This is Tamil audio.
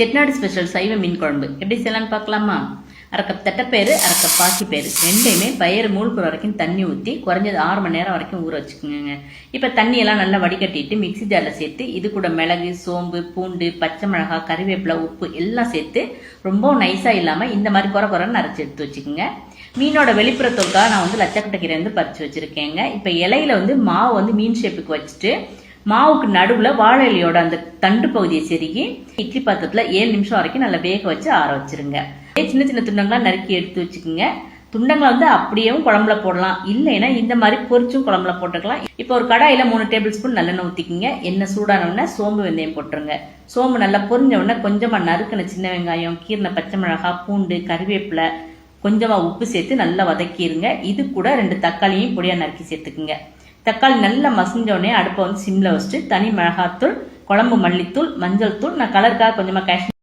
செட்டிநாடு ஸ்பெஷல் சைவ மீன் குழம்பு எப்படி செய்யலாம்னு பார்க்கலாமா? அரை கப் தட்டைப்பயிறு, அரை கப் பாசிப்பயிறு ரெண்டையுமே பயிறு மூழ்குற வரைக்கும் தண்ணி ஊற்றி குறைஞ்சது 6 மணி நேரம் வரைக்கும் ஊற வச்சுக்கோங்க. இப்போ தண்ணியெல்லாம் நல்லா வடிகட்டிட்டு மிக்சி ஜாரில் சேர்த்து இது கூட மிளகு, சோம்பு, பூண்டு, பச்சை மிளகாய், கறிவேப்பிலை, உப்பு எல்லாம் சேர்த்து ரொம்ப நைஸாக இல்லாமல் இந்த மாதிரி குறைன்னு அரைச்சி எடுத்து வச்சுக்கோங்க. மீனோட வெளிப்புற தோலுக்காக நான் வந்து லட்சக்கட்டைக்கீரை வந்து பறித்து வச்சுருக்கேங்க. இப்போ இலையில வந்து மாவு வந்து மீன் ஷேப்புக்கு வச்சுட்டு மாவுக்கு நடுவில் வாழை இலையோட அந்த தண்டு பகுதியை செருகி இட்லி பாத்திரத்தில் 7 நிமிஷம் வரைக்கும் நல்லா வேக வச்சு ஆற வச்சிருங்க. சின்ன சின்ன துண்டங்களா நறுக்கி எடுத்து வச்சுக்கோங்க. துண்டங்களை வந்து அப்படியேவும் குழம்புல போடலாம், இல்லைன்னா இந்த மாதிரி பொரிச்சும் குழம்புல போட்டுக்கலாம். இப்போ ஒரு கடாயில 3 டேபிள் ஸ்பூன் நல்லெண்ணெய் ஊற்றிக்கிங்க. எண்ணெய் சூடான உடனே சோம்பு வெந்தயம் போட்டுருங்க. சோம்பு நல்லா பொரிஞ்ச உடனே கொஞ்சமாக நறுக்கின சின்ன வெங்காயம், கீரின பச்சை மிளகாய், பூண்டு, கறிவேப்பிலை, கொஞ்சமாக உப்பு சேர்த்து நல்லா வதக்கிடுங்க. இது கூட 2 தக்காளியும் பொடியாக நறுக்கி சேர்த்துக்குங்க. தக்காளி நல்லா மசிஞ்ச உடனே அடுப்பை வந்து சிம்ல வச்சுட்டு தனி மிளகாத்தூள், குழம்பு மல்லித்தூள், மஞ்சள் தூள், நான் கலருக்காக கொஞ்சமாக காஷ்மீர்